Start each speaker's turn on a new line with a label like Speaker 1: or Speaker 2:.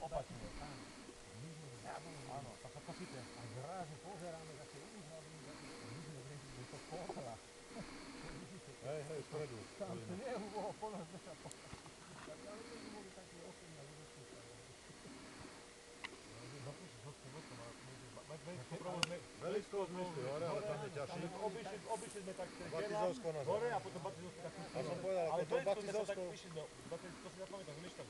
Speaker 1: opačne. Áno, tak sa trafíte.
Speaker 2: A zrazu pozeráme také úhlavy, my sme vedeli, že to pohľa.
Speaker 3: Hej, spredu.
Speaker 2: Tam snehu bolo plno, sme sa pohľali. Tak ale to by boli takí osobní a ľudocúšali.
Speaker 3: Velikosť myslí, hore, ale tam je ťažší.
Speaker 1: Obišli sme tak
Speaker 3: Batizovsko nazad.
Speaker 1: hore a potom Batizovsko tak
Speaker 3: Ja som povedal, ako to Batizovsko.
Speaker 1: To si zapamätám, že my tak